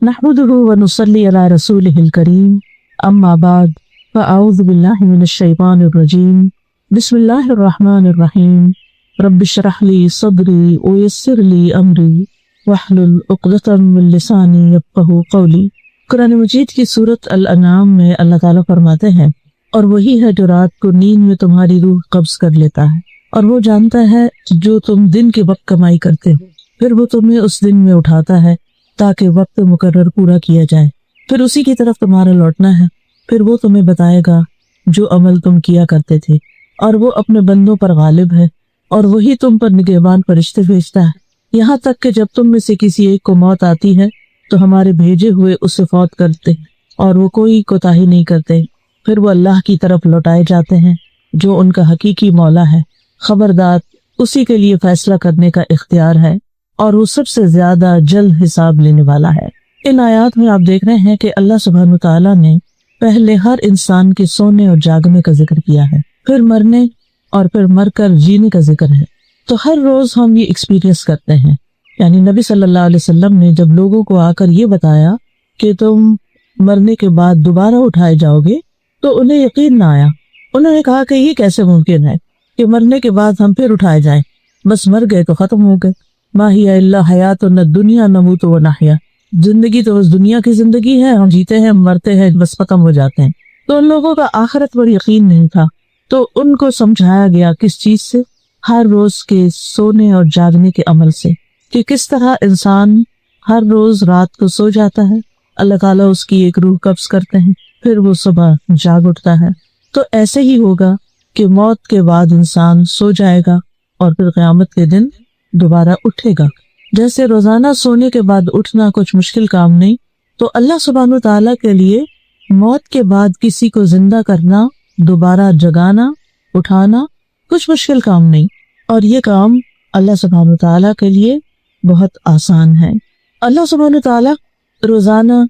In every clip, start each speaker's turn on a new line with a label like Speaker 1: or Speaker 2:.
Speaker 1: نحمده ونصلي على رسوله الكريم أما بعد فأعوذ بالله من الشيطان الرجيم بسم الله الرحمن الرحيم رب اشرح لي صدري ويسر لي أمري واحلل عقدة من لساني يفقهوا قولي۔ قرآن مجید کی سورۃ الانعام میں اللہ تعالیٰ فرماتے ہیں، اور وہی ہے جو رات کو نیند میں تمہاری روح قبض کر لیتا ہے، اور وہ جانتا ہے جو تم دن کے وقت کمائی کرتے ہو، پھر وہ تمہیں اس دن میں اٹھاتا ہے تاکہ وقت مقرر پورا کیا جائے، پھر اسی کی طرف تمہارا لوٹنا ہے، پھر وہ تمہیں بتائے گا جو عمل تم کیا کرتے تھے، اور وہ اپنے بندوں پر غالب ہے، اور وہی تم پر نگہبان فرشتے بھیجتا ہے، یہاں تک کہ جب تم میں سے کسی ایک کو موت آتی ہے تو ہمارے بھیجے ہوئے اسے فوت کرتے اور وہ کوئی کوتاہی نہیں کرتے، پھر وہ اللہ کی طرف لوٹائے جاتے ہیں جو ان کا حقیقی مولا ہے، خبردار اسی کے لیے فیصلہ کرنے کا اختیار ہے اور وہ سب سے زیادہ جلد حساب لینے والا ہے۔ ان آیات میں آپ دیکھ رہے ہیں کہ اللہ سبحانہ وتعالیٰ نے پہلے ہر انسان کے سونے اور جاگنے کا ذکر کیا ہے، پھر مرنے اور پھر مر کر جینے کا ذکر ہے۔ تو ہر روز ہم یہ ایکسپیرینس کرتے ہیں، یعنی نبی صلی اللہ علیہ وسلم نے جب لوگوں کو آ کر یہ بتایا کہ تم مرنے کے بعد دوبارہ اٹھائے جاؤ گے تو انہیں یقین نہ آیا۔ انہوں نے کہا کہ یہ کیسے ممکن ہے کہ مرنے کے بعد ہم پھر اٹھائے جائیں، بس مر گئے تو ختم ہو گئے، ما ہی الا حیاتنا الدنیا نموت و نحیا، زندگی تو اس دنیا کی زندگی ہے، ہم جیتے ہیں مرتے ہیں بس ختم ہو جاتے ہیں۔ تو ان لوگوں کا آخرت پر یقین نہیں تھا، تو ان کو سمجھایا گیا کس چیز سے؟ ہر روز کے سونے اور جاگنے کے عمل سے، کہ کس طرح انسان ہر روز رات کو سو جاتا ہے، اللہ تعالیٰ اس کی ایک روح قبض کرتے ہیں، پھر وہ صبح جاگ اٹھتا ہے۔ تو ایسے ہی ہوگا کہ موت کے بعد انسان سو جائے گا اور پھر قیامت کے دن دوبارہ اٹھے گا۔ جیسے روزانہ سونے کے بعد اٹھنا کچھ مشکل کام نہیں، تو اللہ سبحانہ تعالیٰ کے لیے موت کے بعد کسی کو زندہ کرنا، دوبارہ جگانا، اٹھانا کچھ مشکل کام نہیں، اور یہ کام اللہ سبحانہ تعالیٰ کے لیے بہت آسان ہے۔ اللہ سبحانہ تعالیٰ روزانہ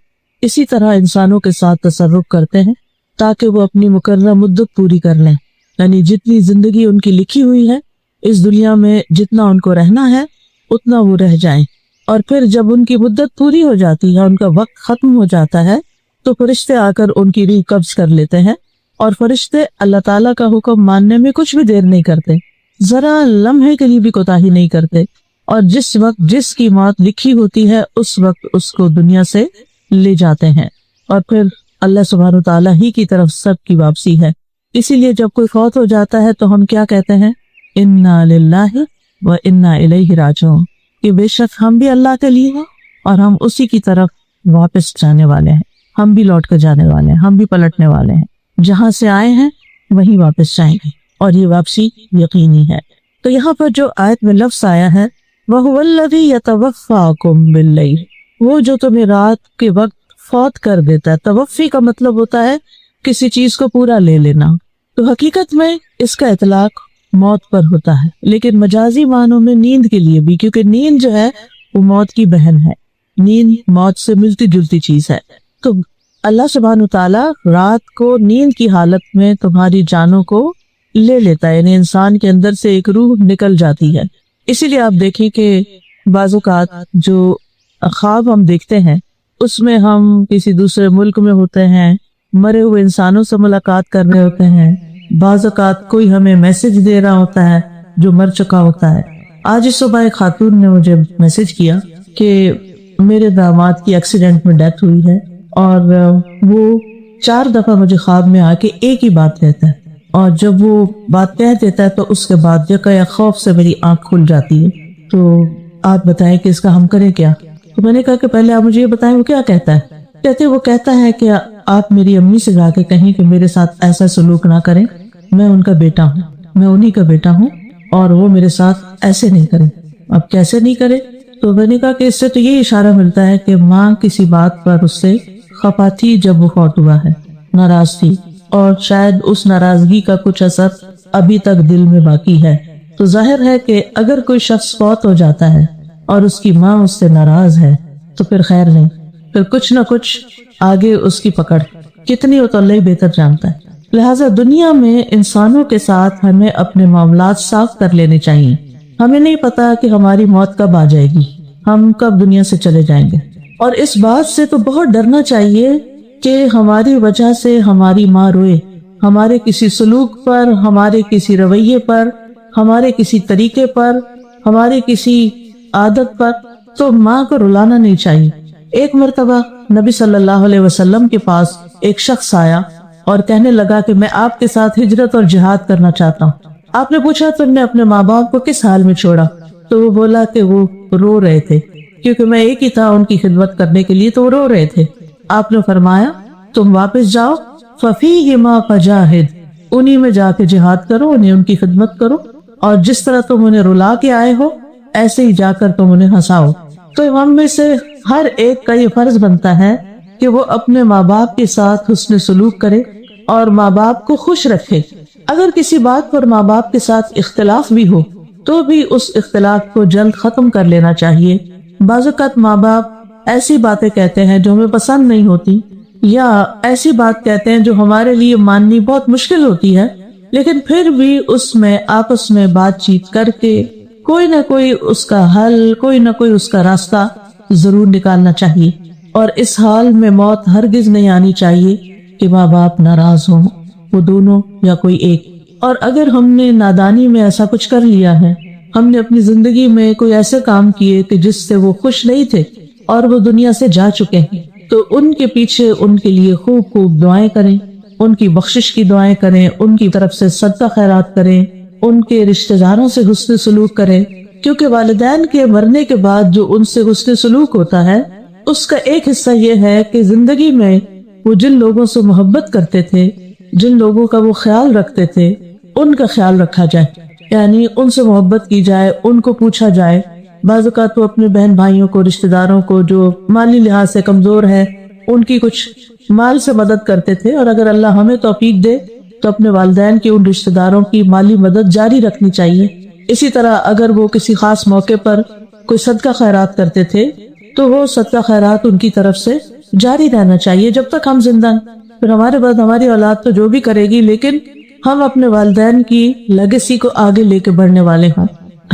Speaker 1: اسی طرح انسانوں کے ساتھ تصرف کرتے ہیں تاکہ وہ اپنی مقررہ مدت پوری کر لیں، یعنی جتنی زندگی ان کی لکھی ہوئی ہے اس دنیا میں، جتنا ان کو رہنا ہے اتنا وہ رہ جائیں، اور پھر جب ان کی مدت پوری ہو جاتی ہے، ان کا وقت ختم ہو جاتا ہے، تو فرشتے آ کر ان کی روح قبض کر لیتے ہیں، اور فرشتے اللہ تعالیٰ کا حکم ماننے میں کچھ بھی دیر نہیں کرتے، ذرا لمحے کے لیے بھی کوتاہی نہیں کرتے، اور جس وقت جس کی موت لکھی ہوتی ہے اس وقت اس کو دنیا سے لے جاتے ہیں، اور پھر اللہ سبحانہ تعالیٰ ہی کی طرف سب کی واپسی ہے۔ اسی لیے جب کوئی فوت ہو جاتا ہے تو ہم کیا کہتے ہیں؟ انا للہ و انا الیہ راجعون، کہ بے شک ہم بھی اللہ کے لیے ہیں اور ہم اسی کی طرف واپس جانے والے ہیں، ہم بھی لوٹ کر جانے والے ہیں، ہم بھی پلٹنے والے ہیں، جہاں سے آئے ہیں وہیں واپس جائیں گے، اور یہ واپسی یقینی ہے۔ تو یہاں پر جو آیت میں لفظ آیا ہے وَهُوَ الَّذِي يَتَوَفَّاكُم بِاللَّيْلِ، وہ جو تمہیں رات کے وقت فوت کر دیتا ہے۔ توفی کا مطلب ہوتا ہے کسی چیز کو پورا لے لینا، تو حقیقت میں اس کا اطلاق موت پر ہوتا ہے، لیکن مجازی معنوں میں نیند کے لیے بھی، کیونکہ نیند جو ہے وہ موت کی بہن ہے، نیند موت سے ملتی جلتی چیز ہے۔ تو اللہ سبحانہ تعالیٰ رات کو نیند کی حالت میں تمہاری جانوں کو لے لیتا ہے، یعنی انسان کے اندر سے ایک روح نکل جاتی ہے۔ اسی لیے آپ دیکھیں کہ بعض اوقات جو خواب ہم دیکھتے ہیں اس میں ہم کسی دوسرے ملک میں ہوتے ہیں، مرے ہوئے انسانوں سے ملاقات کر رہے ہوتے ہیں، بعض اوقات کوئی ہمیں میسج دے رہا ہوتا ہے جو مر چکا ہوتا ہے۔ آج اس صبح ایک خاتون نے مجھے میسج کیا کہ میرے داماد کی ایکسیڈنٹ میں ڈیتھ ہوئی ہے، اور وہ 4 دفعہ مجھے خواب میں آ کے ایک ہی بات کہتا ہے، اور جب وہ بات کہہ دیتا ہے تو اس کے بعد یکا خوف سے میری آنکھ کھل جاتی ہے۔ تو آپ بتائیں کہ اس کا ہم کریں کیا؟ تو میں نے کہا کہ پہلے آپ مجھے یہ بتائیں وہ کیا کہتا ہے۔ کہتے وہ کہتا ہے کہ آپ میری امی سے جا کے کہیں کہ میرے ساتھ ایسا سلوک نہ کریں، میں ان کا بیٹا ہوں، میں انہی کا بیٹا ہوں، اور وہ میرے ساتھ ایسے نہیں کریں۔ اب کیسے نہیں کرے؟ تو میں نے کہا کہ اس سے تو یہ اشارہ ملتا ہے کہ ماں کسی بات پر اس سے خفا تھی جب وہ فوت ہوا ہے، ناراض تھی، اور شاید اس ناراضگی کا کچھ اثر ابھی تک دل میں باقی ہے۔ تو ظاہر ہے کہ اگر کوئی شخص فوت ہو جاتا ہے اور اس کی ماں اس سے ناراض ہے تو پھر خیر نہیں، پھر کچھ نہ کچھ آگے اس کی پکڑ کتنی ہو تو اللہ ہی بہتر جانتا ہے۔ لہٰذا دنیا میں انسانوں کے ساتھ ہمیں اپنے معاملات صاف کر لینے چاہیے۔ ہمیں نہیں پتا کہ ہماری موت کب آ جائے گی، ہم کب دنیا سے چلے جائیں گے، اور اس بات سے تو بہت ڈرنا چاہیے کہ ہماری وجہ سے ہماری ماں روئے، ہمارے کسی سلوک پر، ہمارے کسی رویے پر، ہمارے کسی طریقے پر، ہمارے کسی عادت پر، تو ماں کو رلانا نہیں چاہیے۔ ایک مرتبہ نبی صلی اللہ علیہ وسلم کے پاس ایک شخص آیا اور کہنے لگا کہ میں آپ کے ساتھ ہجرت اور جہاد کرنا چاہتا ہوں۔ آپ نے پوچھا تم نے اپنے ماں باپ کو کس حال میں چھوڑا؟ تو وہ بولا کہ وہ رو رہے تھے، کیونکہ میں ایک ہی تھا ان کی خدمت کرنے کے لیے، تو وہ رو رہے تھے۔ آپ نے فرمایا تم واپس جاؤ، فَفِيهِمَا فَجَاهِدْ، انہی میں جا کے جہاد کرو، انہیں ان کی خدمت کرو، اور جس طرح تم انہیں رلا کے آئے ہو ایسے ہی جا کر تم انہیں ہنساؤ۔ تو ہم میں سے ہر ایک کا یہ فرض بنتا ہے کہ وہ اپنے ماں باپ کے ساتھ حسن سلوک کرے اور ماں باپ کو خوش رکھے۔ اگر کسی بات پر ماں باپ کے ساتھ اختلاف بھی ہو تو بھی اس اختلاف کو جلد ختم کر لینا چاہیے۔ بعض اوقات ماں باپ ایسی باتیں کہتے ہیں جو ہمیں پسند نہیں ہوتی، یا ایسی بات کہتے ہیں جو ہمارے لیے ماننی بہت مشکل ہوتی ہے، لیکن پھر بھی اس میں آپس میں بات چیت کر کے کوئی نہ کوئی اس کا حل، کوئی نہ کوئی اس کا راستہ ضرور نکالنا چاہیے۔ اور اس حال میں موت ہرگز نہیں آنی چاہیے کہ ماں باپ ناراض ہوں، وہ دونوں یا کوئی ایک۔ اور اگر ہم نے نادانی میں ایسا کچھ کر لیا ہے، ہم نے اپنی زندگی میں کوئی ایسے کام کیے کہ جس سے وہ خوش نہیں تھے اور وہ دنیا سے جا چکے ہیں، تو ان کے پیچھے ان کے لیے خوب خوب دعائیں کریں، ان کی بخشش کی دعائیں کریں، ان کی طرف سے صدقہ خیرات کریں، ان کے رشتہ داروں سے حسن سلوک کریں، کیونکہ والدین کے مرنے کے بعد جو ان سے حسن سلوک ہوتا ہے اس کا ایک حصہ یہ ہے کہ زندگی میں وہ جن لوگوں سے محبت کرتے تھے، جن لوگوں کا وہ خیال رکھتے تھے، ان کا خیال رکھا جائے، یعنی ان سے محبت کی جائے، ان کو پوچھا جائے۔ بعض اوقات تو اپنے بہن بھائیوں کو، رشتہ داروں کو جو مالی لحاظ سے کمزور ہے، ان کی کچھ مال سے مدد کرتے تھے، اور اگر اللہ ہمیں توفیق دے تو اپنے والدین کی ان رشتہ داروں کی مالی مدد جاری رکھنی چاہیے۔ اسی طرح اگر وہ کسی خاص موقع پر کوئی صدقہ خیرات کرتے تھے تو وہ صدقہ خیرات ان کی طرف سے جاری رہنا چاہیے جب تک ہم زندہ ہیں۔ پھر ہمارے بعد ہماری اولاد تو جو بھی کرے گی، لیکن ہم اپنے والدین کی لیگیسی کو آگے لے کے بڑھنے والے ہیں۔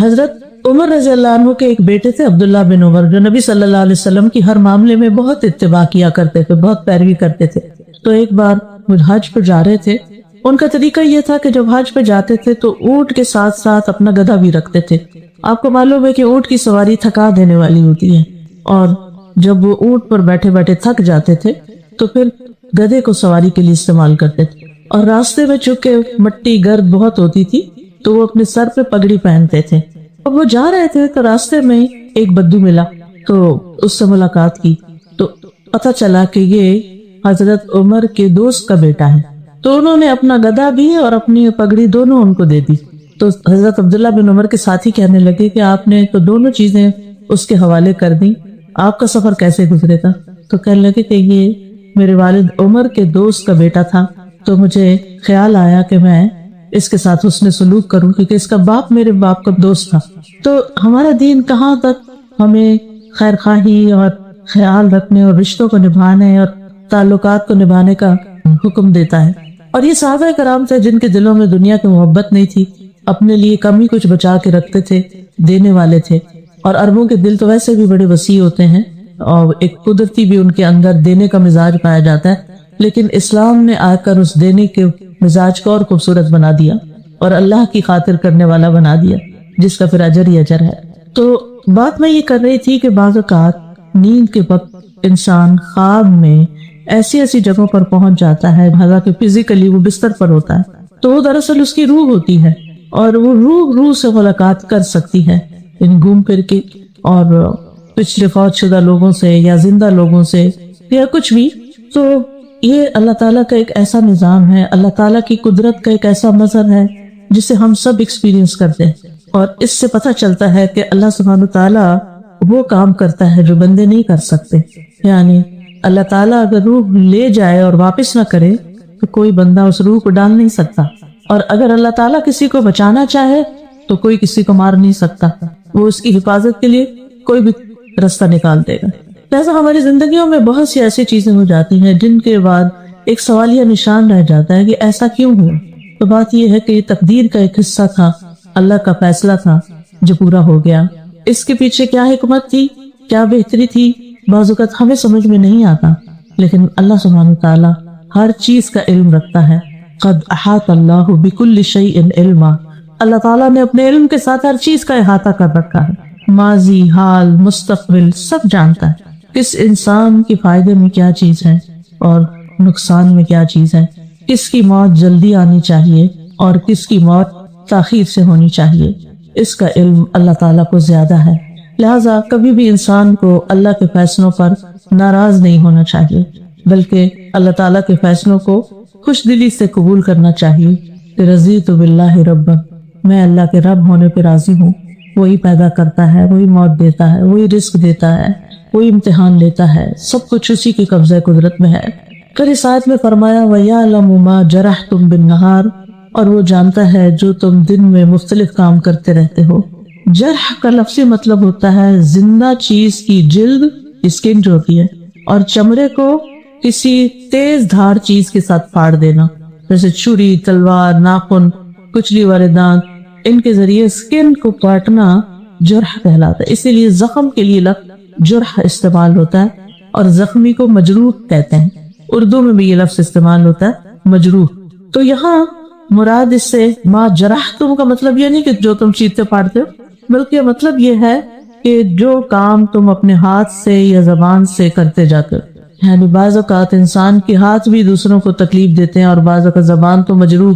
Speaker 1: حضرت عمر رضی اللہ عنہ کے ایک بیٹے تھے عبداللہ بن عمر، جو نبی صلی اللہ علیہ وسلم کی ہر معاملے میں بہت اتباع کیا کرتے تھے، بہت پیروی کرتے تھے۔ تو ایک بار وہ حج پہ جا رہے تھے، ان کا طریقہ یہ تھا کہ جب حج پہ جاتے تھے تو اونٹ کے ساتھ ساتھ اپنا گدھا بھی رکھتے تھے۔ آپ کو معلوم ہے کہ اونٹ کی سواری تھکا دینے والی ہوتی ہے، اور جب وہ اونٹ پر بیٹھے بیٹھے تھک جاتے تھے تو پھر گدھے کو سواری کے لیے استعمال کرتے تھے۔ اور راستے میں چونکہ مٹی گرد بہت ہوتی تھی تو وہ اپنے سر پہ پگڑی پہنتے تھے۔ اور وہ جا رہے تھے تو راستے میں ایک بدو ملا، تو اس سے ملاقات کی، تو پتہ چلا کہ یہ حضرت عمر کے دوست کا بیٹا ہے۔ تو انہوں نے اپنا گدھا بھی اور اپنی پگڑی دونوں ان کو دے دی۔ تو حضرت عبداللہ بن عمر کے ساتھی کہنے لگے کہ آپ نے تو دونوں چیزیں اس کے حوالے کر دی، آپ کا سفر کیسے گزرے گا؟ تو کہنے لگے کہ یہ میرے والد عمر کے دوست کا بیٹا تھا، تو مجھے خیال آیا کہ میں اس کے ساتھ حسن سلوک کروں، کیونکہ اس کا باپ میرے باپ کا دوست تھا۔ تو ہمارا دین کہاں تک ہمیں خیر خواہی اور خیال رکھنے اور رشتوں کو نبھانے اور تعلقات کو نبھانے کا حکم دیتا ہے۔ اور یہ صحابہ کرام تھے جن کے دلوں میں دنیا کی محبت نہیں تھی، اپنے لیے کم ہی کچھ بچا کے رکھتے تھے، دینے والے تھے۔ اور عربوں کے دل تو ویسے بھی بڑے وسیع ہوتے ہیں، اور ایک قدرتی بھی ان کے اندر دینے کا مزاج پایا جاتا ہے، لیکن اسلام نے آ کر اس دینے کے مزاج کو اور خوبصورت بنا دیا اور اللہ کی خاطر کرنے والا بنا دیا، جس کا پھر اجر ہی اجر ہے۔ تو بات میں یہ کر رہی تھی کہ بعض اوقات نیند کے وقت انسان خواب میں ایسی ایسی جگہوں پر پہنچ جاتا ہے، حالانکہ فزیکلی وہ بستر پر ہوتا ہے، تو وہ دراصل اس کی روح ہوتی ہے، اور وہ روح سے ملاقات کر سکتی ہے، یعنی گھوم پھر کے، اور پچھلے فوت شدہ لوگوں سے یا زندہ لوگوں سے یا کچھ بھی۔ تو یہ اللہ تعالیٰ کا ایک ایسا نظام ہے، اللہ تعالیٰ کی قدرت کا ایک ایسا مظہر ہے جسے ہم سب ایکسپیرینس کرتے ہیں، اور اس سے پتہ چلتا ہے کہ اللہ سبحانہ تعالیٰ وہ کام کرتا ہے جو بندے نہیں کر سکتے۔ یعنی اللہ تعالیٰ اگر روح لے جائے اور واپس نہ کرے تو کوئی بندہ اس روح کو ڈال نہیں سکتا، اور اگر اللہ تعالیٰ کسی کو بچانا چاہے تو کوئی کسی کو مار نہیں سکتا، وہ اس کی حفاظت کے لیے کوئی بھی راستہ نکال دے گا۔ لہٰذا ہماری زندگیوں میں بہت سی ایسی چیزیں ہو جاتی ہیں جن کے بعد ایک سوالیہ نشان رہ جاتا ہے کہ ایسا کیوں ہوا؟ تو بات یہ ہے کہ یہ تقدیر کا ایک حصہ تھا، اللہ کا فیصلہ تھا جو پورا ہو گیا۔ اس کے پیچھے کیا حکمت تھی، کیا بہتری تھی، بعض اوقات ہمیں سمجھ میں نہیں آتا، لیکن اللہ سبحانہ تعالیٰ ہر چیز کا علم رکھتا ہے۔ قد احاط اللہ بکل شیء علما، اللہ تعالیٰ نے اپنے علم کے ساتھ ہر چیز کا احاطہ کر رکھا ہے، ماضی، حال، مستقبل سب جانتا ہے۔ کس انسان کے فائدے میں کیا چیز ہے اور نقصان میں کیا چیز ہے، کس کی موت جلدی آنی چاہیے اور کس کی موت تاخیر سے ہونی چاہیے، اس کا علم اللہ تعالیٰ کو زیادہ ہے۔ لہٰذا کبھی بھی انسان کو اللہ کے فیصلوں پر ناراض نہیں ہونا چاہیے، بلکہ اللہ تعالیٰ کے فیصلوں کو خوش دلی سے قبول کرنا چاہیے کہ رضیت باللہ ربا، میں اللہ کے رب ہونے پہ راضی ہوں۔ وہی پیدا کرتا ہے، وہی موت دیتا ہے، وہی رزق دیتا ہے، وہی امتحان لیتا ہے، سب کچھ اسی کی قبضہ قدرت میں ہے۔ پھر اس آیت میں فرمایا وَيَعْلَمُ مَا جَرَحْتُمْ بِالنَّهَارِ، اور وہ جانتا ہے جو تم دن میں مختلف کام کرتے رہتے ہو۔ جرح کا لفظی مطلب ہوتا ہے زندہ چیز کی جلد، اسکن جو ہوتی ہے، اور چمڑے کو کسی تیز دھار چیز کے ساتھ پھاڑ دینا، جیسے چھری، تلوار، ناخن، کچلی والے دانت، ان کے ذریعے اسکن کو کاٹنا جرح کہلاتا ہے۔ اسی لیے زخم کے لیے لفظ جرح استعمال ہوتا ہے، اور زخمی کو مجروح کہتے ہیں۔ اردو میں بھی یہ لفظ استعمال ہوتا ہے مجروح۔ تو یہاں مراد اس سے ما جرحتم کا مطلب یہ نہیں کہ جو تم چیرتے پاڑتے ہو، بلکہ مطلب یہ ہے کہ جو کام تم اپنے ہاتھ سے یا زبان سے کرتے جاتے ہو۔ یعنی بعض اوقات انسان کے ہاتھ بھی دوسروں کو تکلیف دیتے ہیں، اور بعض اوقات زبان تو مجروح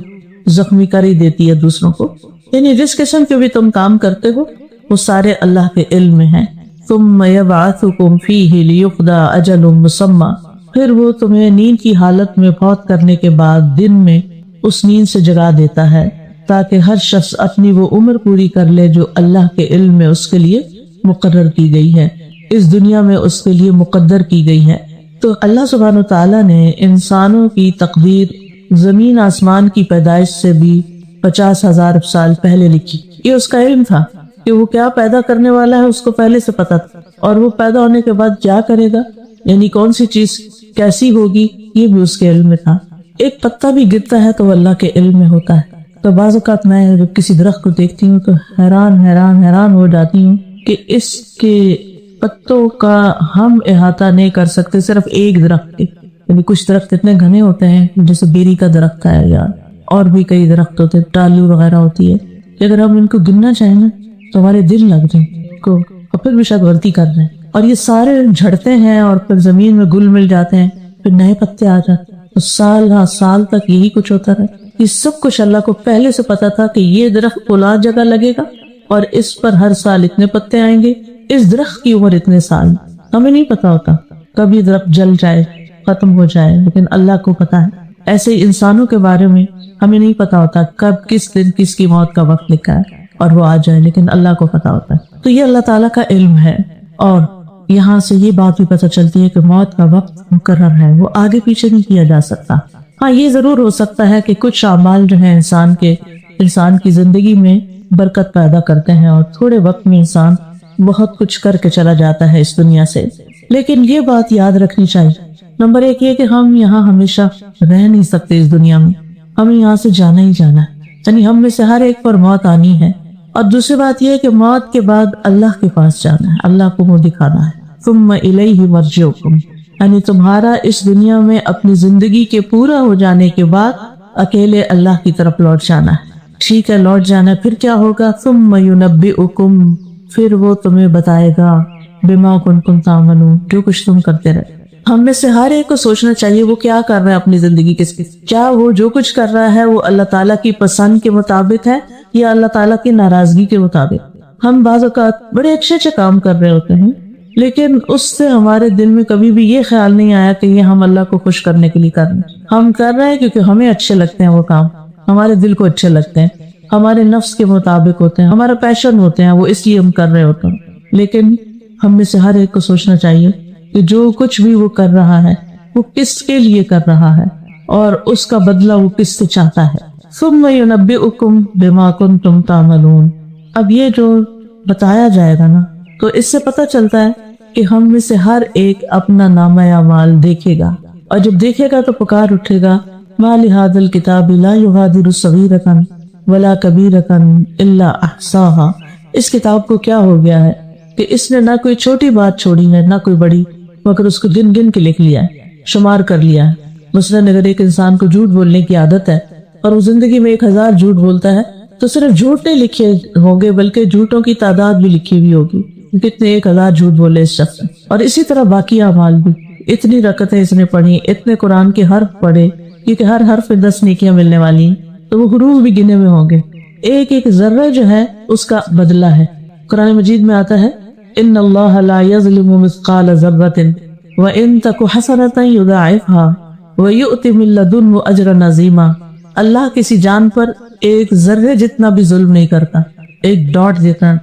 Speaker 1: زخمی کر ہی دیتی ہے دوسروں کو۔ یعنی جس قسم کے بھی تم کام کرتے ہو وہ سارے اللہ کے علم میں ہیں۔ ثم یبعثکم فیہ لیقضی اجل مسمی، پھر وہ تمہیں نیند کی حالت میں فوت کرنے کے بعد دن میں اس نیند سے جگا دیتا ہے، تاکہ ہر شخص اپنی وہ عمر پوری کر لے جو اللہ کے علم میں اس کے لیے مقرر کی گئی ہے، اس دنیا میں اس کے لیے مقدر کی گئی ہے۔ تو اللہ سبحانہ تعالیٰ نے انسانوں کی تقدیر زمین آسمان کی پیدائش سے بھی 50,000 سال پہلے لکھی۔ یہ اس کا علم تھا کہ وہ کیا پیدا کرنے والا ہے، اس کو پہلے سے پتا تھا، اور وہ پیدا ہونے کے بعد کیا کرے گا، یعنی کون سی چیز کیسی ہوگی، یہ بھی اس کے علم میں تھا۔ ایک پتا بھی گرتا ہے تو وہ اللہ کے علم میں ہوتا ہے۔ تو بعض اوقات میں جب کسی درخت کو دیکھتی ہوں تو حیران ہو جاتی ہوں کہ اس کے پتوں کا ہم احاطہ نہیں کر سکتے صرف ایک درخت کے۔ یعنی کچھ درخت اتنے گھنے ہوتے ہیں، جیسے بیری کا درخت ہے یا اور بھی کئی درخت ہوتے ہیں، ٹالو وغیرہ ہوتی ہے، کہ اگر ہم ان کو گننا چاہیں نا تو ہمارے دل لگ جائیں کو، اور پھر بھی شاید غلطی کر رہے ہیں، اور یہ سارے جھڑتے ہیں اور پھر زمین میں گل مل جاتے ہیں، پھر نئے پتے آ جاتے ہیں، تو سال تک یہی کچھ ہوتا رہا۔ یہ سب کچھ اللہ کو پہلے سے پتا تھا کہ یہ درخت فلاں جگہ لگے گا اور اس پر ہر سال اتنے پتے آئیں گے، اس درخت کی عمر اتنے سال۔ ہمیں نہیں پتا ہوتا، کبھی درخت جل جائے، ختم ہو جائے، لیکن اللہ کو پتا ہے۔ ایسے ہی انسانوں کے بارے میں ہمیں نہیں پتا ہوتا کب کس دن کس کی موت کا وقت لکھا ہے اور وہ آ جائے، لیکن اللہ کو پتا ہوتا ہے۔ تو یہ اللہ تعالیٰ کا علم ہے، اور یہاں سے یہ بات بھی پتہ چلتی ہے کہ موت کا وقت مقرر ہے، وہ آگے پیچھے نہیں کیا جا سکتا۔ ہاں یہ ضرور ہو سکتا ہے کہ کچھ اعمال جو ہیں انسان کی زندگی میں برکت پیدا کرتے ہیں، اور تھوڑے وقت میں انسان بہت کچھ کر کے چلا جاتا ہے اس دنیا سے، لیکن یہ بات یاد رکھنی چاہیے۔ نمبر ایک یہ کہ ہم یہاں ہمیشہ رہ نہیں سکتے، اس دنیا میں ہمیں یہاں سے جانا ہی جانا ہے، یعنی ہم میں سے ہر ایک پر موت آنی ہے۔ اور دوسری بات یہ کہ موت کے بعد اللہ کے پاس جانا ہے، اللہ کو منہ دکھانا ہے۔ ثم الیہ مرجعکم، یعنی تمہارا اس دنیا میں اپنی زندگی کے پورا ہو جانے کے بعد اکیلے اللہ کی طرف لوٹ جانا ہے۔ ٹھیک ہے، لوٹ جانا ہے، پھر کیا ہوگا؟ ثم ینبئکم، پھر وہ تمہیں بتائے گا بما کنتم تعملون، جو کچھ تم کرتے رہے۔ ہم میں سے ہر ایک کو سوچنا چاہیے وہ کیا کر رہا ہے اپنی زندگی کے، کیا وہ جو کچھ کر رہا ہے وہ اللہ تعالیٰ کی پسند کے مطابق ہے یا اللہ تعالیٰ کی ناراضگی کے مطابق۔ ہم بعض اوقات بڑے اچھے کام کر رہے ہوتے ہیں، لیکن اس سے ہمارے دل میں کبھی بھی یہ خیال نہیں آیا کہ یہ ہم اللہ کو خوش کرنے کے لیے کر رہے ہیں۔ ہم کر رہے ہیں کیونکہ ہمیں اچھے لگتے ہیں وہ کام، ہمارے دل کو اچھے لگتے ہیں، ہمارے نفس کے مطابق ہوتے ہیں، ہمارا پیشن ہوتے ہیں، وہ اس لیے ہم کر رہے ہوتے ہیں۔ لیکن ہم میں سے ہر ایک کو سوچنا چاہیے کہ جو کچھ بھی وہ کر رہا ہے وہ کس کے لیے کر رہا ہے، اور اس کا بدلہ وہ کس سے چاہتا ہے۔ ثم ینبئکم بما کنتم تعملون، اب یہ جو بتایا جائے گا نا، تو اس سے پتہ چلتا ہے کہ ہم میں سے ہر ایک اپنا نامہ اعمال دیکھے گا، اور جب دیکھے گا تو پکار اٹھے گا ما لہذا الکتاب لا یغادر صغیرۃ ولا کبیرۃ الا احصاها، اس کتاب کو کیا ہو گیا ہے کہ اس نے نہ کوئی چھوٹی بات چھوڑی ہے نہ کوئی بڑی، مگر اس کو گن گن کے لکھ لیا ہے، شمار کر لیا ہے۔ مثلاً اگر ایک انسان کو جھوٹ بولنے کی عادت ہے اور وہ زندگی میں 1000 جھوٹ بولتا ہے تو صرف جھوٹ نہیں لکھے ہوں گے بلکہ جھوٹوں کی تعداد بھی لکھی ہوئی ہوگی، کتنے 1000 جھوٹ بولے اس شخص نے۔ اور اسی طرح باقی اعمال بھی، اتنی رکعتیں اس نے پڑھی، اتنے قرآن کے حرف پڑھے، کیونکہ ہر حرف پہ 10 نیکیاں ملنے والی ہیں، تو وہ حروف بھی گنے ہوئے ہوں گے۔ ایک ایک ذرہ جو ہے اس کا بدلہ ہے۔ قرآن مجید میں آتا ہے ان اللہ لا یظلم مثقال ذرۃ وان تک حسنۃ یضاعفها ویؤت من لدنہ اجرا عظیما۔ اللہ کسی جان پر ایک ذرے جتنا بھی ظلم نہیں کرتا، ایک ڈاٹ جتنا،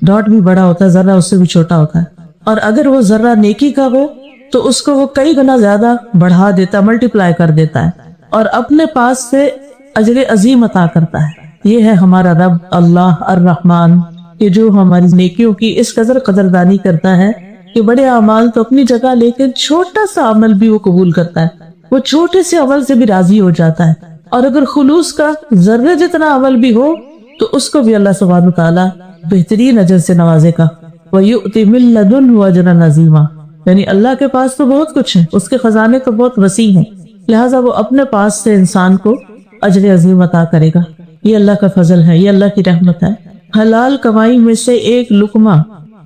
Speaker 1: ڈاٹ بھی بڑا ہوتا ہے، ذرہ اس سے بھی چھوٹا ہوتا ہے، اور اگر وہ ذرہ نیکی کا ہو تو اس کو وہ کئی گنا زیادہ بڑھا دیتا، ملٹیپلائی کر دیتا ہے، اور اپنے پاس سے اجر عظیم عطا کرتا ہے۔ یہ ہے ہمارا رب اللہ الرحمن، کہ جو ہماری نیکیوں کی اس قدر قدردانی کرتا ہے کہ بڑے اعمال تو اپنی جگہ، لیکن چھوٹا سا عمل بھی وہ قبول کرتا ہے، وہ چھوٹے سے عمل سے بھی راضی ہو جاتا ہے، اور اگر خلوص کا ذرے جتنا عمل بھی ہو تو اس کو بھی اللہ سبحانہ وتعالی بہترین اجر سے نوازے گا۔ وَيُؤْتِ مِن لَدُنْهُ أَجْرًا عَظِيمًا، یعنی اللہ کے پاس تو بہت کچھ ہے، اس کے خزانے تو بہت وسیع ہیں، لہٰذا وہ اپنے پاس سے انسان کو اجر عظیم عطا کرے گا۔ یہ اللہ کا فضل ہے، یہ اللہ کی رحمت ہے۔ حلال کمائی میں سے ایک لقمہ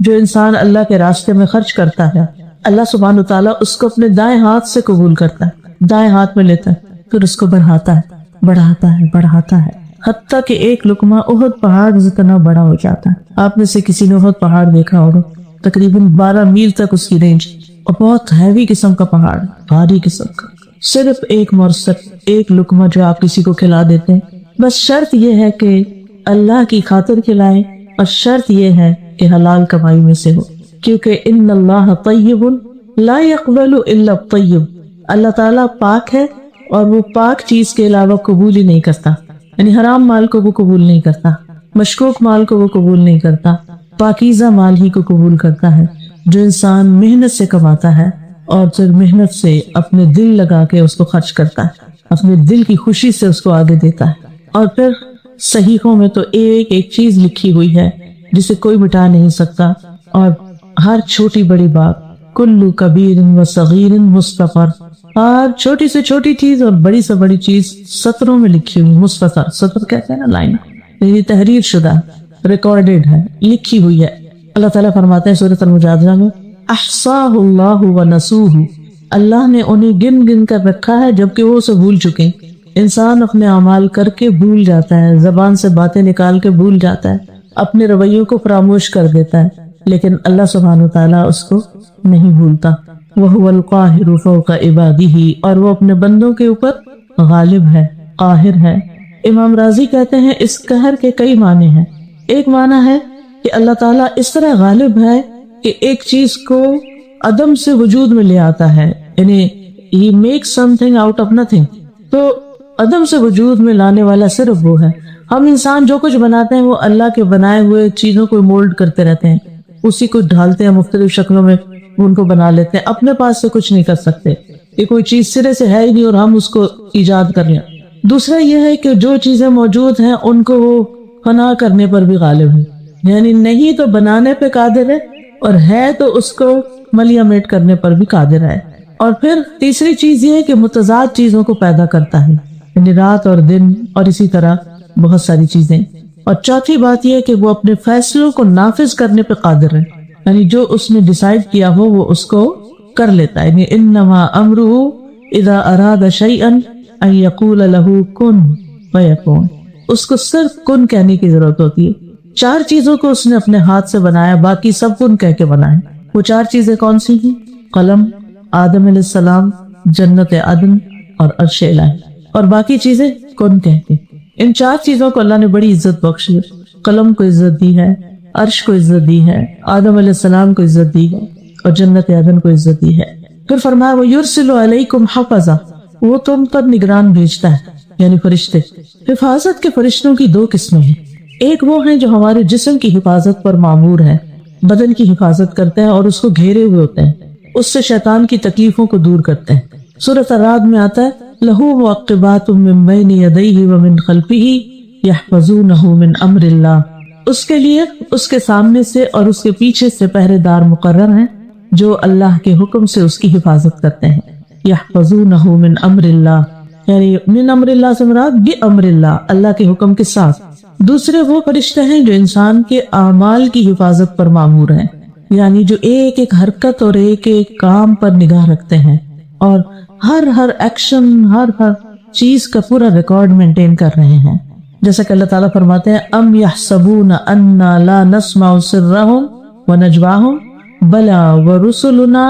Speaker 1: جو انسان اللہ کے راستے میں خرچ کرتا ہے، اللہ سبحانہ وتعالیٰ اس کو اپنے دائیں ہاتھ سے قبول کرتا ہے، دائیں ہاتھ میں لیتا ہے، پھر اس کو بڑھاتا ہے، بڑھاتا ہے، بڑھاتا ہے، حتیٰ کہ ایک لقمہ احد پہاڑ جتنا بڑا ہو جاتا ہے۔ آپ میں سے کسی نے احد پہاڑ دیکھا ہوگا، تقریباً 12 میل تک اس کی رینج، اور بہت ہیوی قسم کا پہاڑ، بھاری قسم کا۔ صرف ایک مرصد، ایک لقمہ جو آپ کسی کو کھلا دیتے ہیں، بس شرط یہ ہے کہ اللہ کی خاطر کھلائیں، اور شرط یہ ہے کہ حلال کمائی میں سے ہو، کیونکہ ان اللہ طیب لا يقبل الا الطیب، اللہ تعالیٰ پاک ہے اور وہ پاک چیز کے علاوہ قبول ہی نہیں کرتا، یعنی حرام مال کو وہ قبول نہیں کرتا، مشکوک مال کو وہ قبول نہیں کرتا، پاکیزہ مال ہی کو قبول کرتا ہے، جو انسان محنت سے کماتا ہے اور پھر محنت سے اپنے دل لگا کے اس کو خرچ کرتا ہے، اپنے دل کی خوشی سے اس کو آگے دیتا ہے۔ اور پھر صحیحوں میں تو ایک ایک چیز لکھی ہوئی ہے جسے کوئی مٹا نہیں سکتا، اور ہر چھوٹی بڑی بات، کلو کبیر و صغیر مستفر، ہر چھوٹی سے چھوٹی چیز اور بڑی سے بڑی چیز سطروں میں لکھی ہوئی، مستفر، سطر کہتے ہیں نا لائن، یہ تحریر شدہ، ریکارڈڈ ہے، لکھی ہوئی ہے۔ اللہ تعالیٰ فرماتے ہیں سورۃ المجادلہ میں احصاہ اللہ ونسوہ، اللہ نے انہیں گن گن کر رکھا ہے جبکہ وہ اسے بھول چکے۔ انسان اپنے اعمال کر کے بھول جاتا ہے، زبان سے باتیں نکال کے بھول جاتا ہے، اپنے رویوں کو فراموش کر دیتا ہے، لیکن اللہ سبحانہ وتعالیٰ اس کو نہیں بھولتا۔ وَهُوَ الْقَاهِرُ فَوْقَ عِبَادِهِ، اور وہ اپنے بندوں کے اوپر غالب ہے، قاہر ہے۔ امام راضی کہتے ہیں اس قہر کے کئی معنی ہیں۔ ایک معنی ہے کہ اللہ تعالیٰ اس طرح غالب ہے کہ ایک چیز کو عدم سے وجود میں لے آتا ہے، یعنی he makes something out of nothing، تو عدم سے وجود میں لانے والا صرف وہ ہے۔ ہم انسان جو کچھ بناتے ہیں وہ اللہ کے بنائے ہوئے چیزوں کو مولڈ کرتے رہتے ہیں، اسی کو ڈھالتے ہیں مختلف شکلوں میں، ان کو بنا لیتے ہیں، اپنے پاس سے کچھ نہیں کر سکتے، کہ کوئی چیز سرے سے ہے ہی نہیں اور ہم اس کو ایجاد کر لیں۔ دوسرا یہ ہے کہ جو چیزیں موجود ہیں ان کو وہ فنا کرنے پر بھی غالب ہے، یعنی نہیں تو بنانے پہ قادر ہے، اور ہے تو اس کو ملیامیٹ کرنے پر بھی قادر ہے۔ اور پھر تیسری چیز یہ ہے کہ متضاد چیزوں کو پیدا کرتا ہے، یعنی رات اور دن اور اسی طرح بہت ساری چیزیں۔ اور چوتھی بات یہ ہے کہ وہ اپنے فیصلوں کو نافذ کرنے پہ قادر ہے، یعنی جو اس نے ڈیسائیڈ کیا ہو وہ اس کو کر لیتا ہے، یعنی انما امرہ اذا اراد شیئا ان یقول له کن فیکون، اس کو صرف کن کہنے کی ضرورت ہوتی ہے۔ 4 چیزوں کو اس نے اپنے ہاتھ سے بنایا، باقی سب کن کہہ کے بنائے۔ وہ 4 چیزیں کون سی ہیں؟ قلم، آدم علیہ السلام، جنت عدن اور عرش الہی، اور باقی چیزیں کن کہتے۔ ان 4 چیزوں کو اللہ نے بڑی عزت بخشی ہے، قلم کو عزت دی ہے، عرش کو عزت دی ہے، آدم علیہ السلام کو عزت دی ہے، اور جنت عدن کو عزت دی ہے۔ پھر فرمایا وَيُرْسِلُ عَلَيْكُمْ حَفَظًا، وہ تم پر نگران بھیجتا ہے، یعنی فرشتے۔ حفاظت کے فرشتوں کی 2 قسمیں ہیں، ایک وہ ہیں جو ہمارے جسم کی حفاظت پر مامور ہیں، بدن کی حفاظت کرتے ہیں اور اس کو گھیرے ہوئے ہوتے ہیں، اس سے شیطان کی تکلیفوں کو دور کرتے ہیں۔ سورۃ الرعد میں آتا ہے لَهُ مُعَقِّبَاتٌ مِّن بَيْنِ يَدَيْهِ وَمِن خَلْفِهِ يَحْفَظُونَهُ مِنْ أَمْرِ اللَّهِ، اس کے لیے اس کے سامنے سے اور اس کے پیچھے سے پہرے دار مقرر ہیں جو اللہ کے حکم سے اس کی حفاظت کرتے ہیں. یحفظونہ من امر اللہ، یعنی من امر اللہ سے مراد بامر اللہ، اللہ کے حکم کے ساتھ. دوسرے وہ فرشتے ہیں جو انسان کے اعمال کی حفاظت پر مامور ہیں، یعنی جو ایک ایک حرکت اور ایک ایک کام پر نگاہ رکھتے ہیں اور ہر ایکشن، ہر چیز کا پورا ریکارڈ مینٹین کر رہے ہیں. جیسا کہ اللہ تعالیٰ فرماتے ہیں ام یحسبون انا لا نسمع سرهم ونجواهم بلا ورسلنا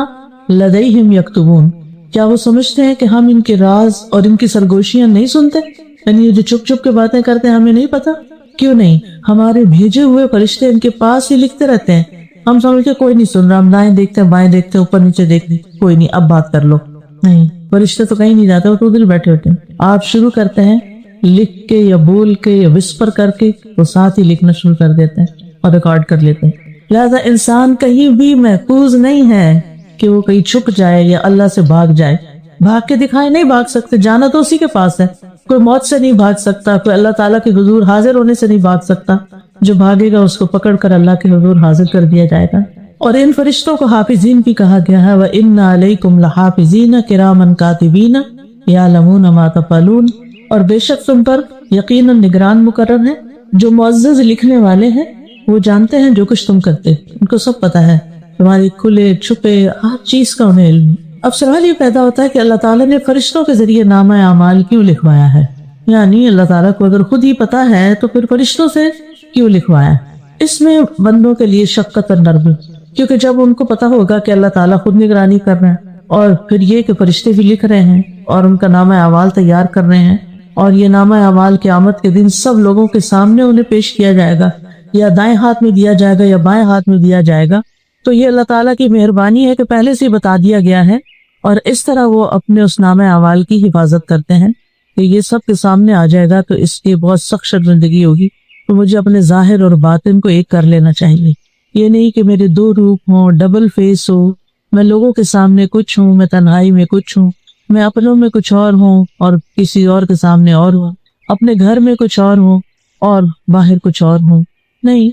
Speaker 1: لدیہم یکتبون. کیا وہ سمجھتے ہیں کہ ہم ان کے راز اور ان کی سرگوشیاں نہیں سنتے؟ یعنی یہ جو چھپ چھپ کے باتیں کرتے ہیں ہمیں نہیں پتا؟ کیوں نہیں، ہمارے بھیجے ہوئے فرشتے ان کے پاس ہی لکھتے رہتے ہیں. ہم سمجھتے کوئی نہیں سن رہا، ہم دائیں دیکھتے ہیں بائیں دیکھتے ہیں اوپر نیچے دیکھتے ہیں، کوئی نہیں اب بات کر لو. نہیں، فرشتے تو کہیں نہیں جاتے، وہ تو ادھر بیٹھے ہوتے ہیں. آپ شروع کرتے ہیں لکھ کے یا بول کے یا وسپر کر کے، وہ ساتھ ہی لکھنا شروع کر دیتے ہیں اور ریکارڈ کر لیتے ہیں. لہذا انسان کہیں بھی محفوظ نہیں ہے کہ وہ کہیں چھپ جائے یا اللہ سے بھاگ جائے. بھاگ کے دکھائے نہیں بھاگ سکتے، جانا تو اسی کے پاس ہے. کوئی موت سے نہیں بھاگ سکتا، کوئی اللہ تعالیٰ کے حضور حاضر ہونے سے نہیں بھاگ سکتا. جو بھاگے گا اس کو پکڑ کر اللہ کے حضور حاضر کر دیا جائے گا. اور ان فرشتوں کو حافظین بھی کہا گیا ہے، وَإِنَّ عَلَيْكُمْ لَحَافِظِينَ كِرَامًا كَاتِبِينَ يَعْلَمُونَ مَا تَفْعَلُونَ. اور بے شک تم پر یقیناً نگران مقرر ہیں جو معزز لکھنے والے ہیں، وہ جانتے ہیں جو کچھ تم کرتے، ان کو سب پتا ہے، تمہاری کھلے چھپے ہر چیز کا انہیں علم. اب سوال یہ پیدا ہوتا ہے کہ اللہ تعالیٰ نے فرشتوں کے ذریعے نامہ اعمال کیوں لکھوایا ہے؟ یعنی اللہ تعالیٰ کو اگر خود ہی پتا ہے تو پھر فرشتوں سے کیوں لکھوایا؟ اس میں بندوں کے لیے شفقت اور نرمی، کیونکہ جب ان کو پتا ہوگا کہ اللہ تعالیٰ خود نگرانی کر رہے ہیں اور پھر یہ کہ فرشتے بھی لکھ رہے ہیں اور ان کا نامہ اعمال تیار کر رہے ہیں، اور یہ نامہ اعمال قیامت کے دن سب لوگوں کے سامنے انہیں پیش کیا جائے گا، یا دائیں ہاتھ میں دیا جائے گا یا بائیں ہاتھ میں دیا جائے گا. تو یہ اللہ تعالیٰ کی مہربانی ہے کہ پہلے سے بتا دیا گیا ہے، اور اس طرح وہ اپنے اس نامہ اعمال کی حفاظت کرتے ہیں کہ یہ سب کے سامنے آ جائے گا تو اس کی بہت سخت شرمندگی ہوگی. تو مجھے اپنے ظاہر اور باطن کو ایک کر لینا چاہیے. یہ نہیں کہ میرے دو روپ ہوں، ڈبل فیس ہو، میں لوگوں کے سامنے کچھ ہوں، میں تنہائی میں کچھ ہوں، میں اپنوں میں کچھ اور ہوں اور کسی اور کے سامنے اور ہوں، اپنے گھر میں کچھ اور ہوں اور باہر کچھ اور ہوں. نہیں،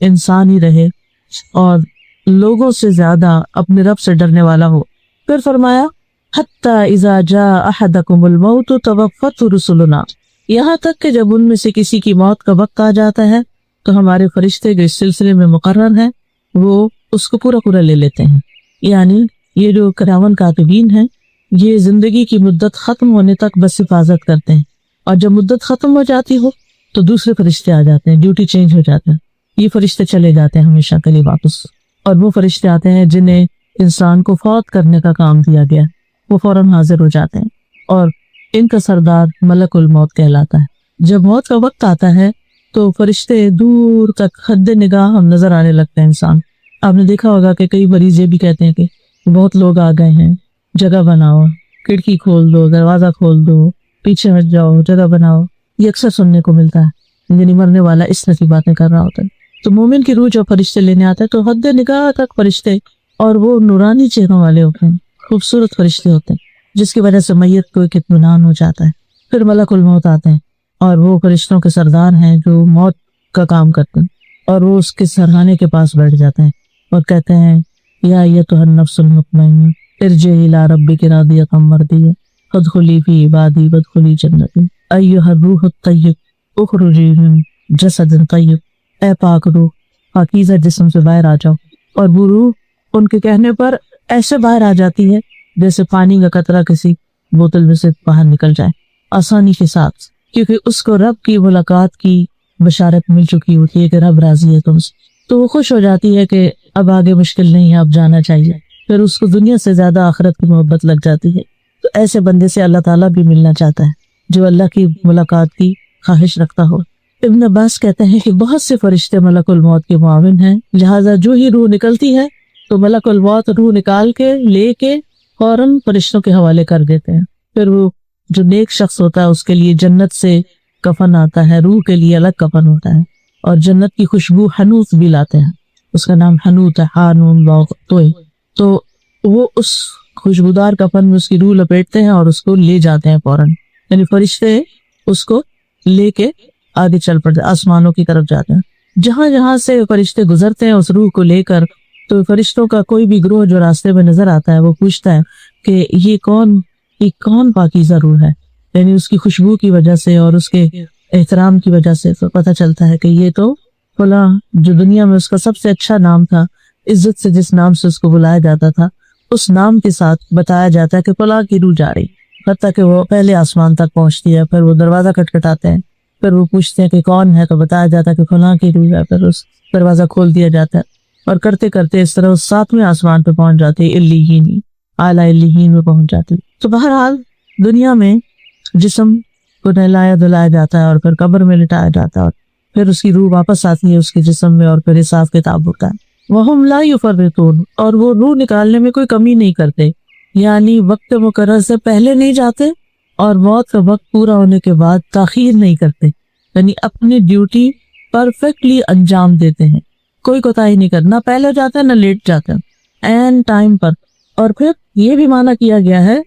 Speaker 1: انسان ہی رہے اور لوگوں سے زیادہ اپنے رب سے ڈرنے والا ہو. پھر فرمایا حتی اذا جاء احدکم الموت توفته رسلنا، یہاں تک کہ جب ان میں سے کسی کی موت کا وقت آ جاتا ہے تو ہمارے فرشتے جو اس سلسلے میں مقرر ہیں وہ اس کو پورا لے لیتے ہیں. یعنی یہ جو کراون کاتبین ہیں یہ زندگی کی مدت ختم ہونے تک بس حفاظت کرتے ہیں، اور جب مدت ختم ہو جاتی ہو تو دوسرے فرشتے آ جاتے ہیں، ڈیوٹی چینج ہو جاتے ہیں. یہ فرشتے چلے جاتے ہیں ہمیشہ کے لیے واپس، اور وہ فرشتے آتے ہیں جنہیں انسان کو فوت کرنے کا کام دیا گیا، وہ فوراً حاضر ہو جاتے ہیں، اور ان کا سردار ملک الموت کہلاتا ہے. جب موت کا وقت آتا ہے تو فرشتے دور تک حد نگاہ ہم نظر آنے لگتے ہیں انسان. آپ نے دیکھا ہوگا کہ کئی مریض یہ بھی کہتے ہیں کہ بہت لوگ آ گئے ہیں، جگہ بناؤ، کھڑکی کھول دو، دروازہ کھول دو، پیچھے ہٹ جاؤ، جگہ بناؤ. یہ اکثر سننے کو ملتا ہے، یعنی مرنے والا اس طرح کی باتیں کر رہا ہوتا ہے. تو مومن کی روح جب فرشتے لینے آتے ہیں تو حد نگاہ تک فرشتے، اور وہ نورانی چہروں والے ہوتے ہیں، خوبصورت فرشتے ہوتے ہیں، جس کی وجہ سے میت کو ایک اطمینان ہو جاتا ہے. پھر ملک الموت آتے ہیں اور وہ فرشتوں کے سردار ہیں جو موت کا کام کرتے ہیں، اور وہ اس کے سرہانے کے پاس بیٹھ جاتے ہیں اور کہتے ہیں یا ایتھا النفس المطمئنہ ارجعی الی ربک راضیۃ مرضیہ فادخلی فی عبادی وادخلی جنتی ایھا الروح الطیب اخرجی من جسد طیب. اے پاک روح، پاکیزہ جسم سے باہر آ جاؤ. اور وہ روح ان کے کہنے پر ایسے باہر آ جاتی ہے جیسے پانی کا قطرہ کسی بوتل میں سے باہر نکل جائے آسانی کے ساتھ، کیونکہ اس کو رب کی ملاقات کی بشارت مل چکی ہوتی ہے کہ رب راضی ہے تم سے. تو وہ خوش ہو جاتی ہے کہ اب آگے مشکل نہیں ہے، اب جانا چاہیے. پھر اس کو دنیا سے زیادہ آخرت کی محبت لگ جاتی ہے. تو ایسے بندے سے اللہ تعالیٰ بھی ملنا چاہتا ہے جو اللہ کی ملاقات کی خواہش رکھتا ہو. ابن عباس کہتے ہیں کہ بہت سے فرشتے ملک الموت کے معاون ہیں، لہٰذا جو ہی روح نکلتی ہے تو ملک الموت روح نکال کے لے کے فوراً فرشتوں کے حوالے کر دیتے ہیں. پھر وہ جو نیک شخص ہوتا ہے اس کے لیے جنت سے کفن آتا ہے، روح کے لیے الگ کفن ہوتا ہے، اور جنت کی خوشبو حنوت بھی لاتے ہیں، اس کا نام حنوت ہے، ہانون باغ توئے. تو وہ اس خوشبودار کفن میں اس کی روح لپیٹتے ہیں اور اس کو لے جاتے ہیں فوراً. یعنی فرشتے اس کو لے کے آگے چل پڑتے، آسمانوں کی طرف جاتے ہیں. جہاں جہاں سے فرشتے گزرتے ہیں اس روح کو لے کر تو فرشتوں کا کوئی بھی گروہ جو راستے میں نظر آتا ہے وہ پوچھتا ہے کہ یہ کون پاکیزہ روح ہے، یعنی اس کی خوشبو کی وجہ سے اور اس کے احترام کی وجہ سے تو پتہ چلتا ہے کہ یہ تو فلاں، جو دنیا میں اس کا سب سے اچھا نام تھا، عزت سے جس نام سے اس کو بلایا جاتا تھا، اس نام کے ساتھ بتایا جاتا ہے کہ فلاں کی روح جا رہی، حتیٰ کہ وہ پہلے آسمان تک پہنچتی ہے، پھر وہ دروازہ کھٹکھٹاتے ہیں، پھر وہ پوچھتے ہیں کہ کون ہے، تو بتایا جاتا ہے کہ فلاں کی روح ہے، پھر اس دروازہ کھول دیا جاتا ہے، اور کرتے کرتے اس طرح اس 7ویں آسمان پہ پہنچ جاتے، علیین، اعلیٰ علیین میں پہنچ جاتے۔ تو بہرحال دنیا میں جسم کو نہلایا دھلایا جاتا ہے اور پھر قبر میں لٹایا جاتا ہے، اور پھر اس کی روح واپس آتی ہے اس کے جسم میں، اور پھر حساب کتاب ہوتا ہے۔ وَهُمْ لَا يُفَرِّطُونَ، اور وہ روح نکالنے میں کوئی کمی نہیں کرتے، یعنی وقت مقرر سے پہلے نہیں جاتے اور موت کا وقت پورا ہونے کے بعد تاخیر نہیں کرتے، یعنی اپنی ڈیوٹی پرفیکٹلی انجام دیتے ہیں، کوئی کوتاہی نہیں کرنا، پہلے جاتے ہیں نہ لیٹ جاتے ہیں، این ٹائم پر۔ اور پھر یہ بھی معنی کیا گیا ہے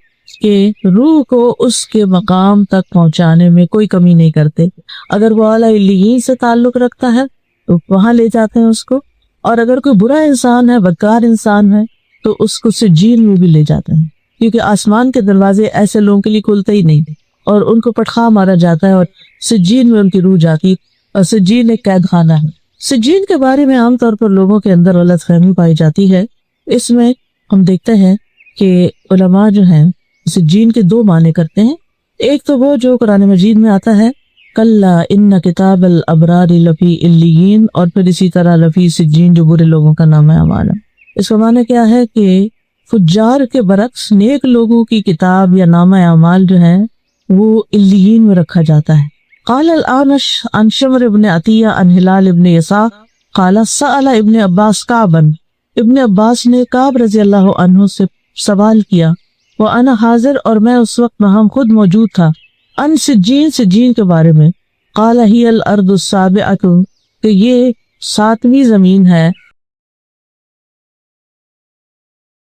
Speaker 1: کہ روح کو اس کے مقام تک پہنچانے میں کوئی کمی نہیں کرتے، اگر وہ اعلیٰ علیین سے تعلق رکھتا ہے تو وہاں لے جاتے ہیں اس کو، اور اگر کوئی برا انسان ہے، بدکار انسان ہے، تو اس کو سجین میں بھی لے جاتے ہیں، کیونکہ آسمان کے دروازے ایسے لوگوں کے لیے کھلتے ہی نہیں، اور ان کو پٹخا مارا جاتا ہے اور سجین میں ان کی روح جاتی، اور سجین ایک قید خانہ ہے۔ سجین کے بارے میں عام طور پر لوگوں کے اندر غلط فہمی پائی جاتی ہے۔ اس میں ہم دیکھتے ہیں کہ علماء جو ہیں سجین کے 2 معنی کرتے ہیں، ایک تو وہ جو قرآن مجید میں آتا ہے کلا ان کتاب الابرار لفی علیین، اور پھر اسی طرح لفی سجین جو برے لوگوں کا نام اعمال ہے۔ اس کا معنی کیا ہے کہ فجار کے برعکس نیک لوگوں کی کتاب یا نامہ اعمال جو ہے وہ علیین میں رکھا جاتا ہے۔ قال الاعمش عن شمر ابن عطیہ عن ہلال ابن یساق قال سأل ابن عباس کعبا، ابن عباس نے کعب رضی اللہ عنہ سے سوال کیا، وَأَنَا حاضر، اور میں اس وقت وہاں خود موجود تھا، ان سجین، سجین کے بارے میں، قال هي الارض السابعۃ، کہ یہ 7ویں زمین ہے،